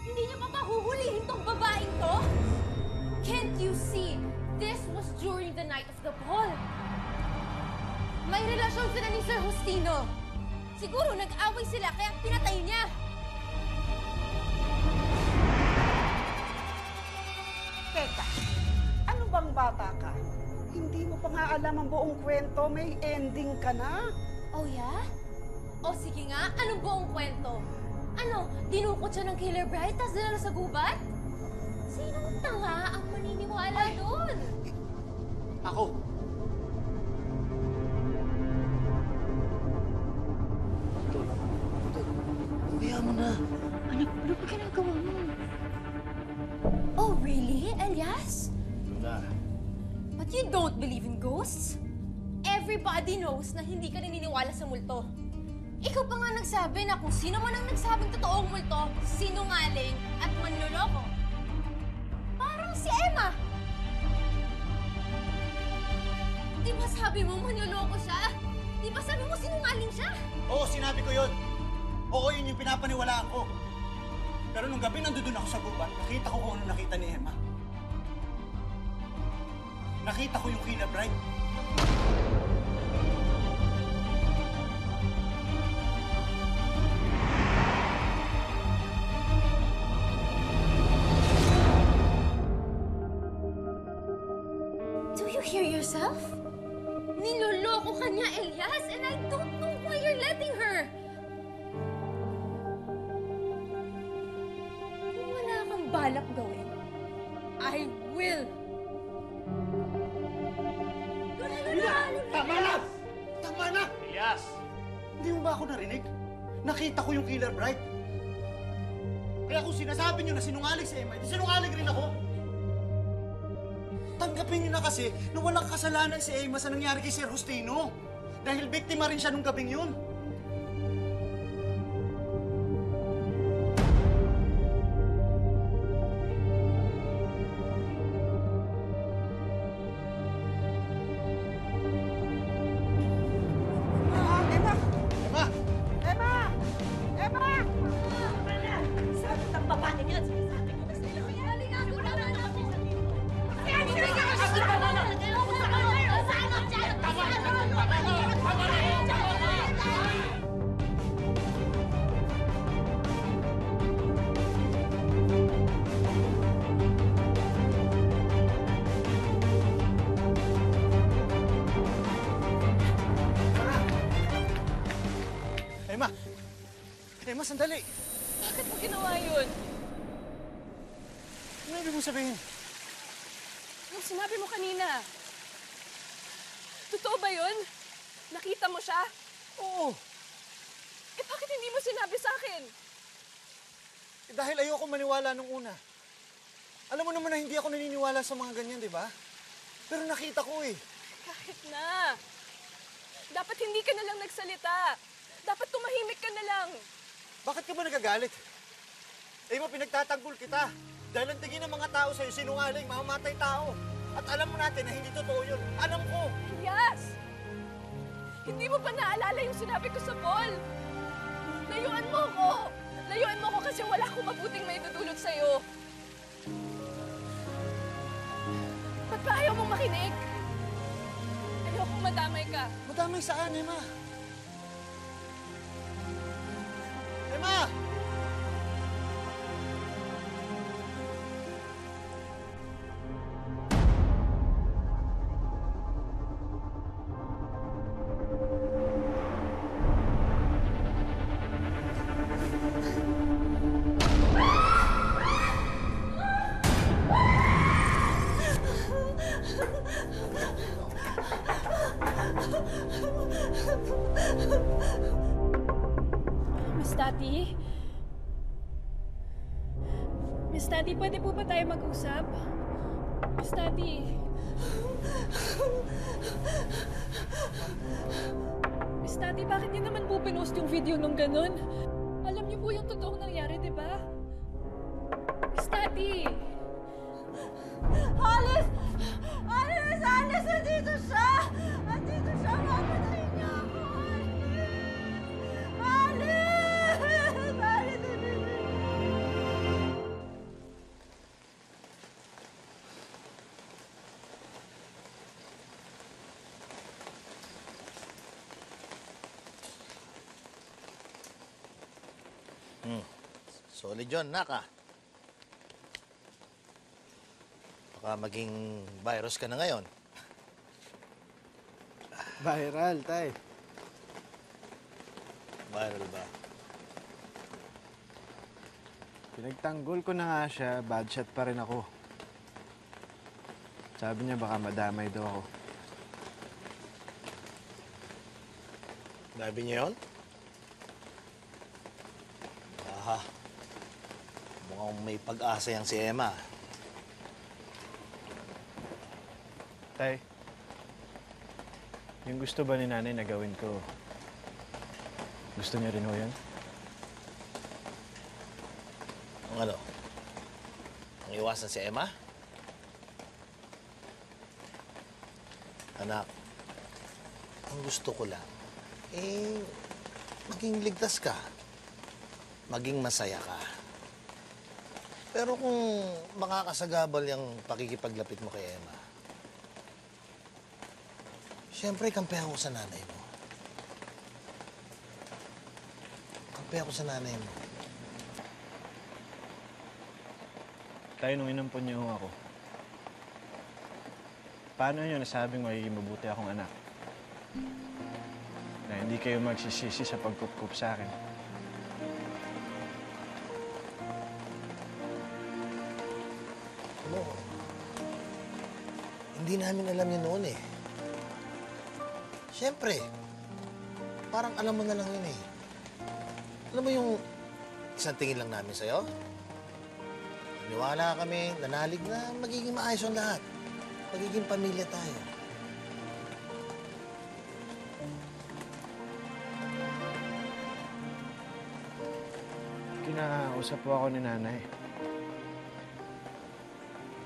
Hindi niya pa mahuhulihin tong babaeng to? Can't you see? This was during the night of the ball. May relasyon sila ni Sir Justino. Siguro nag-away sila kaya pinatay niya. Teka, ano bang bata ka? Hindi mo pa nga alam ang buong kwento, may ending ka na. Oh, yeah? O sige nga, anong buong kwento? Ano, dinukot siya ng Killer Bride tapos dinala sa gubat? Sinong tanga ang maniniwala doon? Ako. Kaya mo na. Ano ba ginagawa mo? Oh, really, Elias? Wala. But you don't believe in ghosts? Everybody knows na hindi ka naniniwala sa multo. Ikaw pa nga nagsabi na kung sino man ang nagsabing totoong multo, sinungaling at manloloko. Parang si Emma. Di ba sabi mo manloloko siya? Di ba sabi mo sinungaling siya? Oo, sinabi ko yun. Oo, yun yung pinapaniwalaan ko. Pero nung gabi nandun ako sa gubat, nakita ko kung ano nakita ni Emma. Nakita ko yung Killer Bride. Do you hear yourself? Niloloko ka niya, Elias, and I don't know why you're letting her. Kung wala kang balak gawin, I will. Tama na! Tama na! Elias! Hindi mo ba ako narinig? Nakita ko yung Killer Bride. Kaya kung sinasabi niyo na sinungaling si Emma, sinungaling rin ako. Tanggapin niyo na kasi na walang kasalanan si Emma sa nangyari kay Sir Justino. Dahil biktima rin siya nung gabing yun. Emma! Emma! Emma! Emma! Sabi ng babae niya, sinasabi ko na sila. Emma! Emma, sandali! Bakit mo ginawa yun? Ano ibig mong sabihin? Yung sinabi mo kanina. Totoo ba yun? Nakita mo siya? Oo! Eh bakit hindi mo sinabi sa akin? Dahil ayoko maniwala nung una. Alam mo naman na hindi ako naniniwala sa mga ganyan, di ba? Pero nakita ko eh. Kahit na. Dapat hindi ka na lang nagsalita. Dapat tumahimik ka na lang. Bakit ka ba nagagalit? Eh, pinagtatanggol kita. Dahil ang tingin ng mga tao sa'yo, sinungaling, mamamatay tao. At alam mo natin na hindi totoo yun. Alam ko! Yes! Hindi mo ba naalala yung sinabi ko sa ball? Layuan mo ko! Layuan mo ko kasi wala akong mabuting may dudulot sa'yo. Ba't ba ayaw mong makinig? Ayaw kong madamay ka. Madamay saan, Emma? Emma! Miss Tati? Miss Tati, pwede po ba tayo mag-usap? Miss Tati? Miss Tati, bakit niyo naman po pinost yung video nung ganun? Alam niyo po yung totoong nangyari, di ba? Miss Tati! Alice! Alice! Alice! Andito siya! Andito siya! Mapatay niya ako! Alice! Alice! Alice! Solid yun, naka. Baka maging virus ka na ngayon. Viral, tay. Viral ba? Pinagtanggol ko na nga siya, bad shot pa rin ako. Sabi niya baka madamay daw ako. Sabi niya yun? Aha. Mukhang may pag-asa yang si Emma. Tay, yung gusto ba ni nanay na gawin ko, gusto niya rin ho yan? Ang ano? Ang iwasan si Emma? Anak, ang gusto ko lang, maging ligtas ka. Maging masaya ka. Pero kung makakasagabal yung pakikipaglapit mo kay Emma, siyempre, kampihan ko sa nanay mo. Kampihan ko sa nanay mo. Tayo, nung inampon niyo ho ako, paano niyo nasabing magiging mabuti akong anak? Na hindi kayo magsisisi sa pagkup-kup sa akin. Ano? Hindi namin alam yun noon eh. Siyempre, parang alam mo na lang yun eh. Alam mo yung isang tingin lang namin sa'yo? Niwala kami, nanalig na magiging maayos ang lahat. Magiging pamilya tayo. Kinausap po ako ni nanay.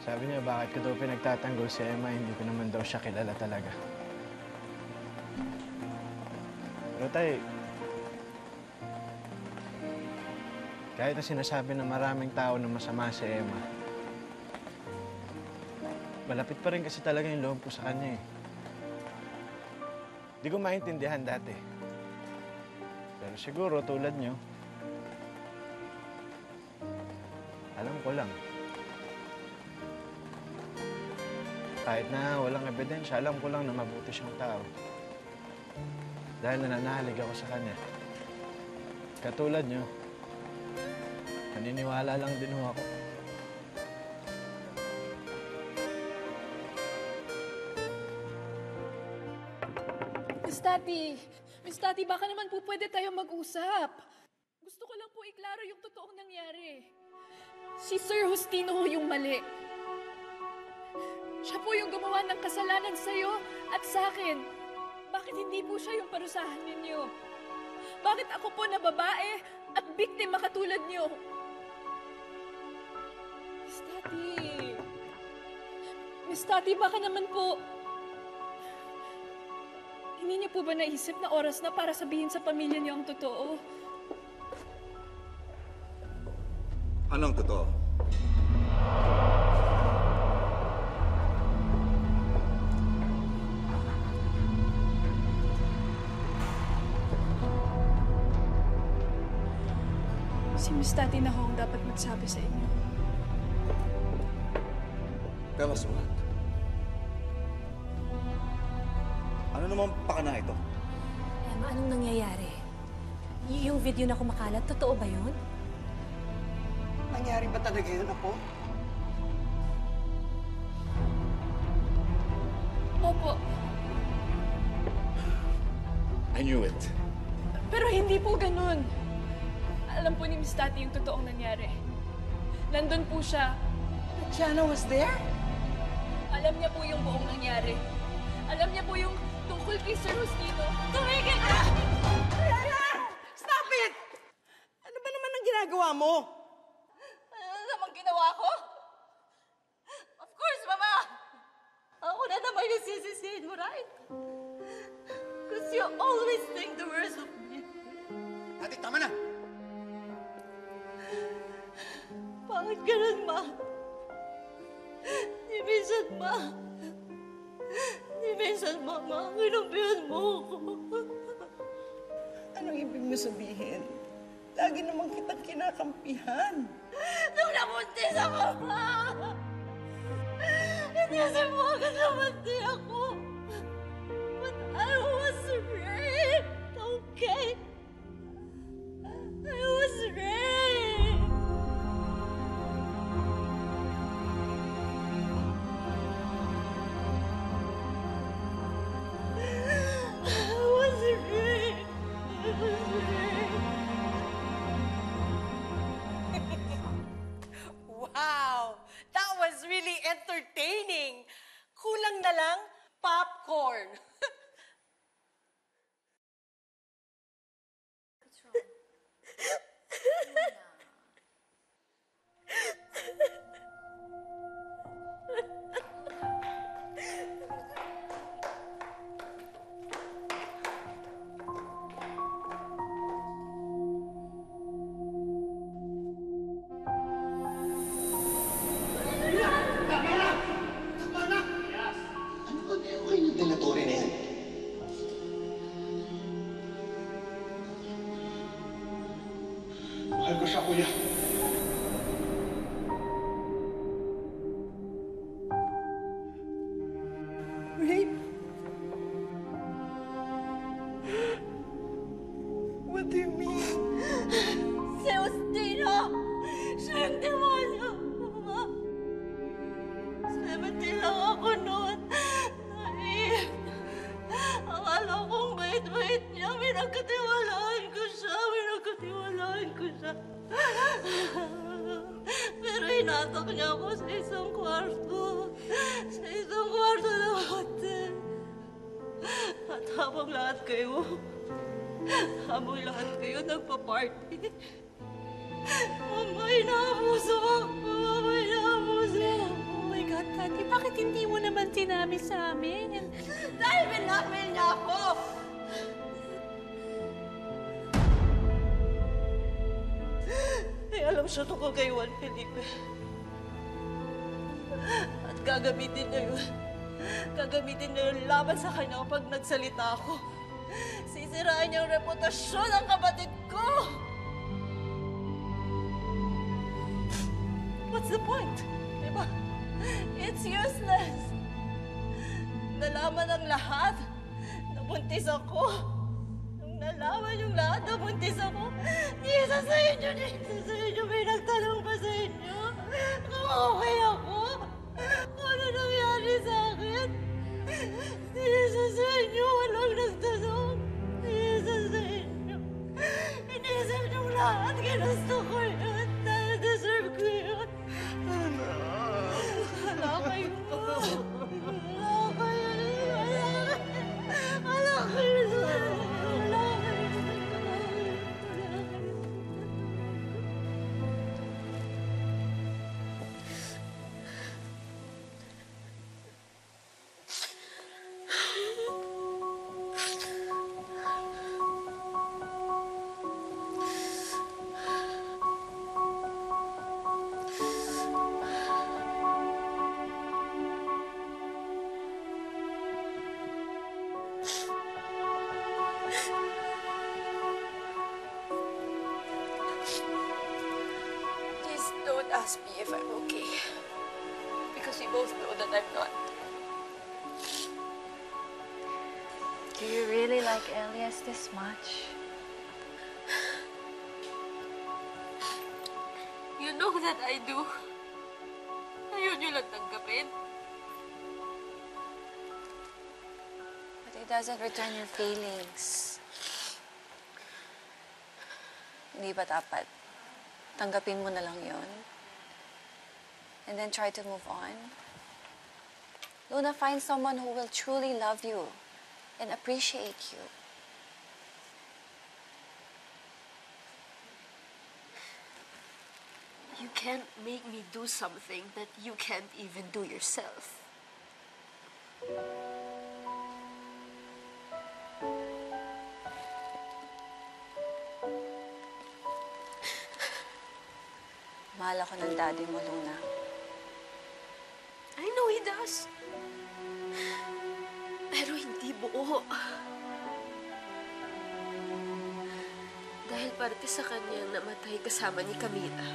Sabi niya, bakit ko daw pinagtatanggol si Emma, hindi ko naman daw siya kilala talaga. Pero tay, kahit na sinasabi ng maraming tao na masama si Emma, malapit pa rin kasi talaga yung loob ko sa kanya eh. Di ko maintindihan dati. Pero siguro tulad niyo, alam ko lang. Kahit na walang ebidensya, alam ko lang na mabuti siyang tao. Dahil nananalig ako sa kanya. Katulad niyo, naniniwala lang din ho ako. Miss Tati, baka naman po pwede tayo mag-usap. Gusto ko lang po iklaro yung totoong nangyari. Si Sir Justino ho yung mali. Siya po yung gumawa ng kasalanan sa'yo at sa akin. Bakit hindi po siya yung parusahan ninyo? Bakit ako po na babae at biktima katulad niyo? Miss Tati, baka naman po... Hindi niyo po ba naisip na oras na para sabihin sa pamilya niyo ang totoo? Anong totoo? Si Miss Tati na ho ang dapat magsabi sa inyo. Tell us what? Ano namang pakana ito? Emma, anong nangyayari? Yung video na kumakalat, totoo ba yun? Nangyari ba talaga yun, Apo? Opo, I knew it. pero hindi po ganun. Alam po ni Miss Tati yung totoong nangyari. Nandun po siya. Jana was there? Alam niya po yung buong nangyari. Alam niya po yung tungkol kay Sir Justino. Tumigil ka! Stop it! Ano ba naman ang ginagawa mo? Ano namang ginawa ko? Of course, Mama! Ako na naman yung sisisihin mo, right? Because you always think the worst of me. Ate, tama na! Bakit ganun, Ma? Di minsan, Ma. Di minsan, Mama, kinumpihan mo ako. Anong ibig mo sabihin? Lagi naman kitang kinakampihan. Nung nabuntis ako, ma! Hindi mo agad nabanti ako. But I was raped, okay? I was raped. I was raped. I was raped. Wow! That was really entertaining! Kulang na lang, popcorn. Ano ba meron kayo ng delatory na yan? Mahal ko siya, kuya. Rape? What do you mean? Si Justino! Siya yung demonyo, ma! 17 lang ako noon. Naive. Akala kong bait-bait niya. Pinagkatiwalaan ko siya. Pero inatak niya ako sa isang kwarto. Sa isang kwarto ng hotel. At habang lahat kayo nagpa-party. Mama, inaabuso ako. Oh my God, Daddy, bakit hindi mo naman sinabi sa amin? Dahil binakmail niya ako! May alam siya tungkol kay Juan Felipe. At gagamitin niya yun. Gagamitin niya yun laban sa kanya kapag nagsalita ako. Sisirain niya ang reputasyon ng kapatid ko! What's the point? Diba? It's useless. Nalaman ng lahat na buntis ako. Nung nalaman yung lahat na buntis ako, ni isa sa inyo, may nagtanong pa sa inyo kung okay ako. Kung ano nangyari sa akin. Ni isa sa inyo, walang nagtanong. Ni isa sa inyo. Inisip niyong lahat, ginusto ko yun. Dahil deserve ko yun. Wala kayo. Please don't ask me if I'm okay. Because we both know that I'm not. Do you really like Elias this much? You know that I do. Ayaw niyo lang tanggapin. But it doesn't return your feelings. Hindi ba dapat tanggapin mo na lang yun? And then try to move on? Luna, find someone who will truly love you and appreciate you. You can't make me do something that you can't even do yourself. Mahal ako ng daddy mo, Luna. I know he does. Pero hindi buo. Dahil parte sa kanya namatay kasama ni Camila.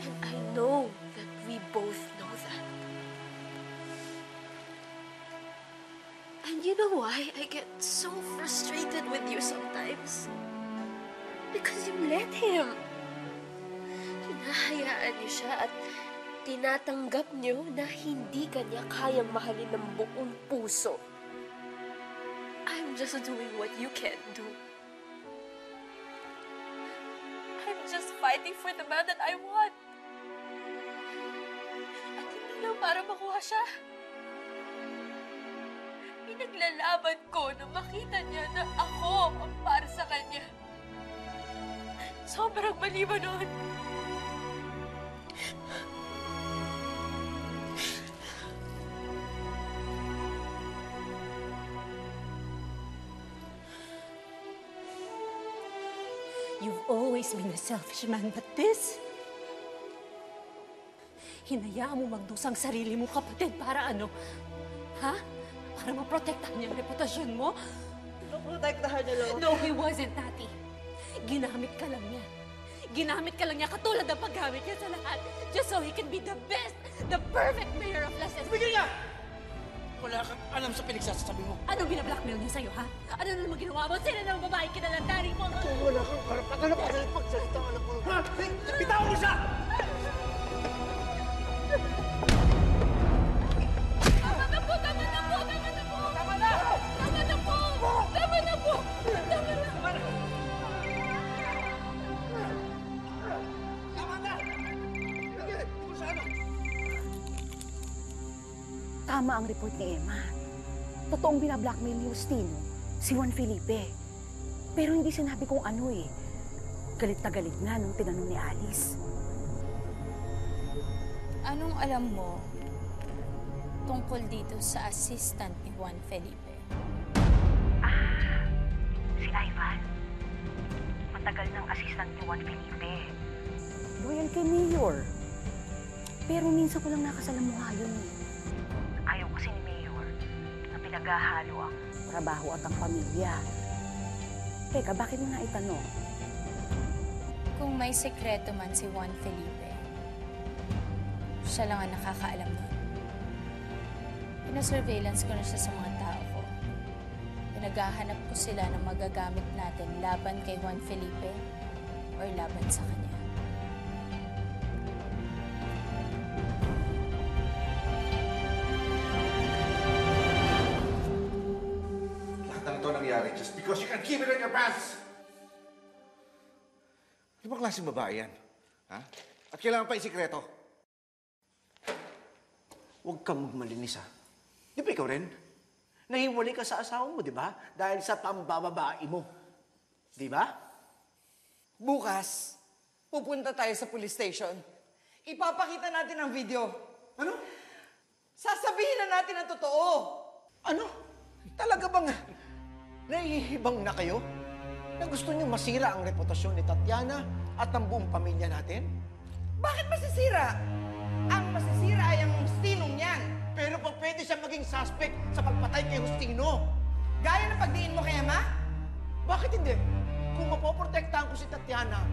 And I know that we both know that. And you know why I get so frustrated with you sometimes? Because you let him. Hinahayaan niyo siya at tinatanggap niyo na hindi kanya kayang mahalin ng buong puso. I'm just doing what you can't do. I'm just fighting for the man that I want. At hindi lang para makuha siya. Pinaglalaban ko na makita niya na ako ang para sa kanya. Sobrang mali ba nun? You've always been a selfish man, but this... Hinayaan mo magdusang sarili mo, kapatid, para ano? Ha? Para maprotektahan niya ang reputasyon mo? Naprotektahan niya lang. No, he wasn't, Tati. Ginamit ka lang niya. Ginamit ka lang niya katulad ng paggamit niya sa lahat. Just so he can be the best, the perfect mayor of Las Esmeraldas. Bigyan niya! Wala kang alam sa pinagsasabi mo. Anong binablockmail niya sa'yo, ha? Ano na naman ginawa mo? Sino na ang babae kinalandari mo? Wala kang karapatan na pagsalita ang anak mo. Ha? Bitawan mo siya! Tama na po! Tama na po! Tama na po! Tama na! Tama na po! Tama na po! Tama na! Tama na! Hindi mo siya ano? Tama ang report ni Emma. Totoong binablockmail ni Justino, si Juan Felipe. Pero hindi sinabi kung ano eh. Galit na galit nga nung tinanong ni Alice. Anong alam mo tungkol dito sa assistant ni Juan Felipe? Si Ivan. Matagal ng assistant ni Juan Felipe. Loyal kay Mayor. Pero minsan ko lang nakasalamuha yun eh. Ayaw kasi ni Mayor na pinaghahalo ang trabaho at ang pamilya. Teka, bakit mo na itanong? Kung may sekreto man si Juan Felipe, siya lang ang nakakaalam nun. Pinasurveillance ko na siya sa mga tao ko. Pinaghahanap ko sila na magagamit natin laban kay Juan Felipe or laban sa kanya. Lahat ng ito nangyari just because you can keep it in your pants! Ano bang klaseng babae yan? Ha? At kailangan pa isikreto? Huwag kang magmalinis, ha? Di ba ikaw rin? Nahiwalay ka sa asawa mo, di ba? Dahil sa pambababae mo. Di ba? Bukas, pupunta tayo sa police station. Ipapakita natin ang video. Ano? Sasabihin na natin ang totoo. Ano? Talaga bang nahihibang na kayo? Na gusto niyo masira ang reputasyon ni Tatiana at ang buong pamilya natin? Bakit masisira? Ang masisira ay ang Justinong yan. Pero pa pwede siya maging suspect sa pagpatay kay Justino. Gaya ng pagdiin mo kay Emma? Bakit hindi? Kung mapoprotektahan ko si Tatiana,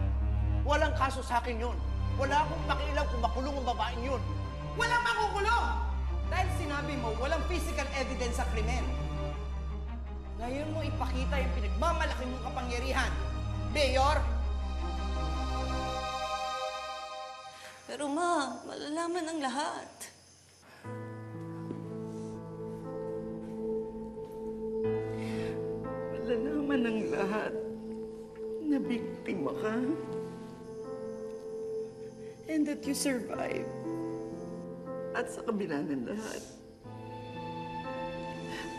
walang kaso sa akin yun. Wala akong pakialam kung makulong ang babaeng yun. Walang makukulong! Dahil sinabi mo, walang physical evidence sa krimen. Ngayon mo ipakita yung pinagmamalaki mong kapangyarihan. Mayor! Pero ma, malalaman ang lahat. Malalaman ang lahat na biktima ka. And that you survive. At sa kabila ng lahat,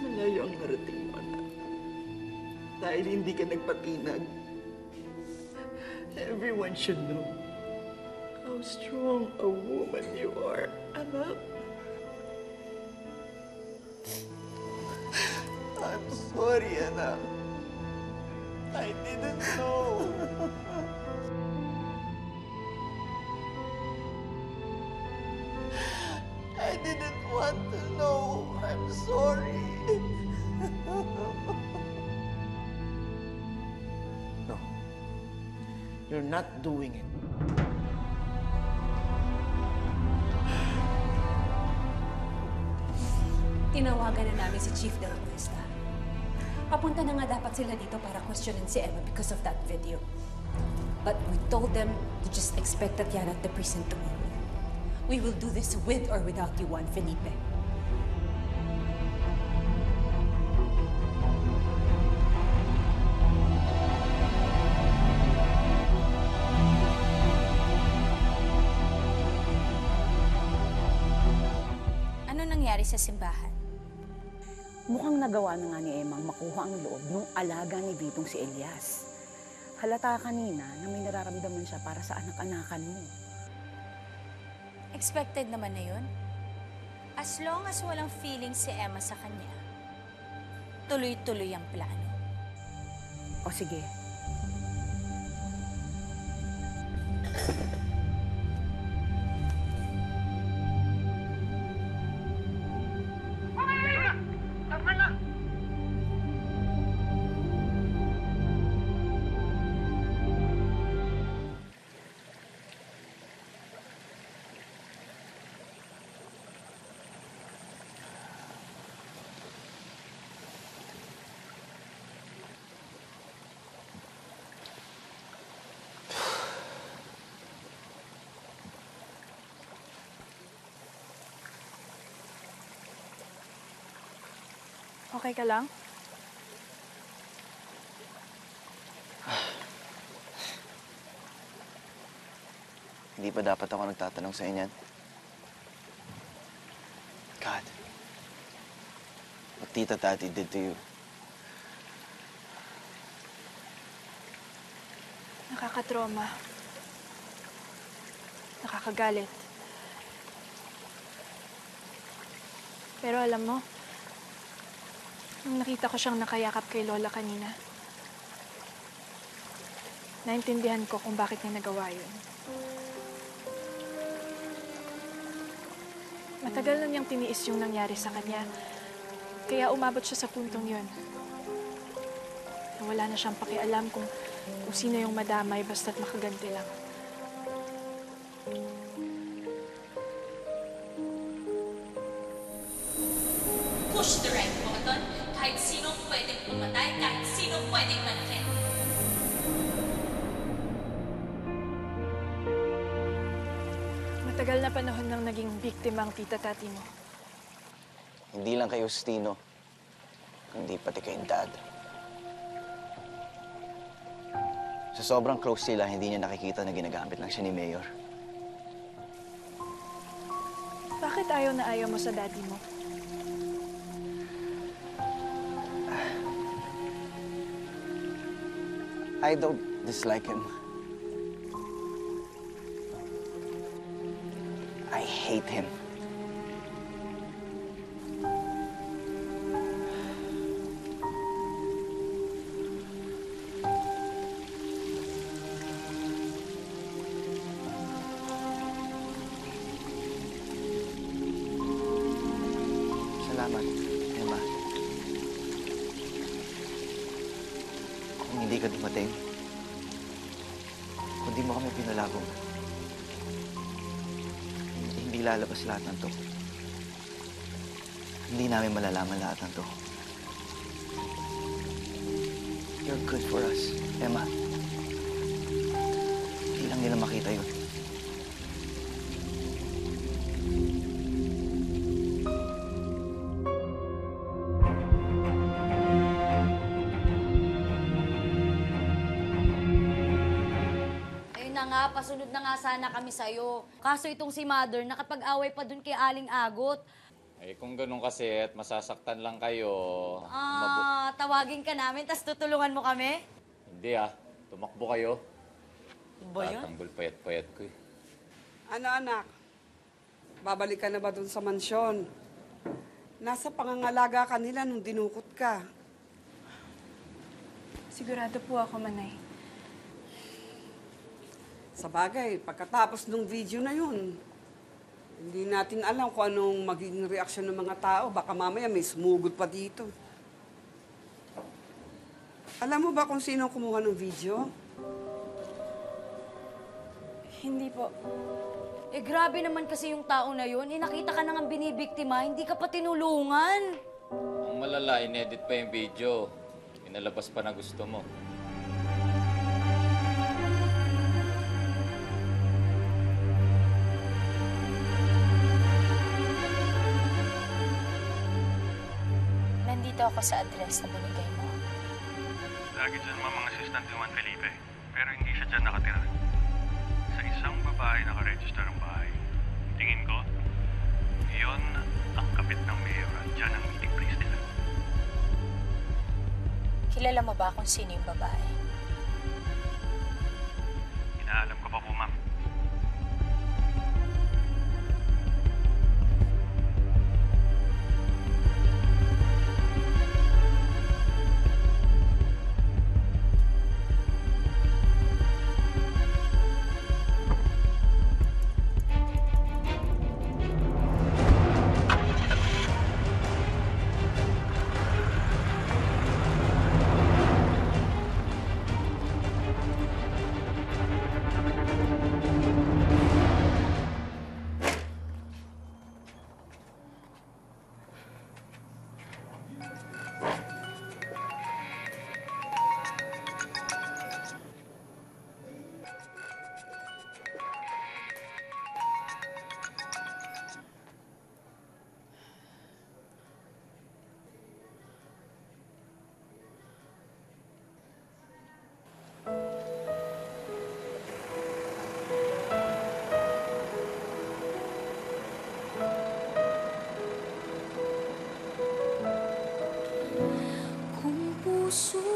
malayo ang narating mo na. Dahil hindi ka nagpatinag. Everyone should know how strong a woman you are, anak. I'm sorry, anak. I didn't know. I didn't want to know. I'm sorry. You're not doing it. Tinawagan na namin si Chief De La Cuesta. Papunta na nga dapat sila dito para questionin si Emma because of that video. But we told them to just expect Tatiana at the precinct tomorrow. We will do this with or without you, Juan Felipe. Ano nangyari sa simbahan? Mukhang nagawa na nga ni Emang makuha ang loob ng alaga ni Bitong si Elias. Halata kanina na may nararamdaman siya para sa anak-anakan mo. Expected naman na yun. As long as walang feeling si Emma sa kanya, tuloy-tuloy ang plano. O sige. Okay ka lang? Hindi pa dapat ako nagtatanong sa inyan? God, what Tita Tati did to you? Nakakatroma. Nakakagalit. Pero alam mo, nung nakita ko siyang nakayakap kay Lola kanina, naintindihan ko kung bakit niya nagawa yun. Matagal na niyang tiniis yung nangyari sa kanya, kaya umabot siya sa puntong yun. Na wala na siyang pakialam kung sino yung madamay basta't makaganti lang. Push the right button. Kahit sinong pwedeng pumatay, kahit sinong pwedeng manakit. Matagal na panahon nang naging biktima ang tita Tati mo. Hindi lang kay Justino, kundi pati kay Dad. Sa sobrang close sila, hindi niya nakikita na ginagamit lang siya ni Mayor. Bakit ayaw na ayaw mo sa daddy mo? I don't dislike him. I hate him. Salamat, Emma. Kung hindi ka dumating, kung di mo kami pinalabong, hindi lalabas lahat ng to. Hindi namin malalaman lahat ng to. You're good for us, Emma. Hindi lang nila makita yun. Pasunod na nga sana kami sa'yo. Kaso itong si Mother, nakapag-away pa dun kay Aling Agot. Eh, kung ganun kasi at masasaktan lang kayo... Tawagin ka namin, tas tutulungan mo kami? Hindi tumakbo kayo. Ba yan? Tatanggol payat-payat ko eh. Ano anak? Babalik ka na ba dun sa mansyon? Nasa pangangalaga ka nila nung dinukot ka. Sigurado po ako, Manay. Sa bagay, pagkatapos ng video na yun, hindi natin alam kung anong magiging reaksyon ng mga tao. Baka mamaya may sumugod pa dito. Alam mo ba kung sino kumuha ng video? Hindi po. Eh, grabe naman kasi yung tao na yun. Eh, nakita ka na nga binibiktima, hindi ka pa tinulungan. Ang malala, inedit pa yung video. Inalabas pa na gusto mo. Nandito ako sa address na binigay mo. Lagi dyan mga assistant ni Juan Felipe. Pero hindi siya dyan nakatira. Sa isang babae nakaregister ang bahay. Tingin ko, iyon ang kapit ng mayor at dyan ang meeting place nila. Kilala mo ba kung sino yung babae? Inaalam ko pa po, ma'am. Kung puso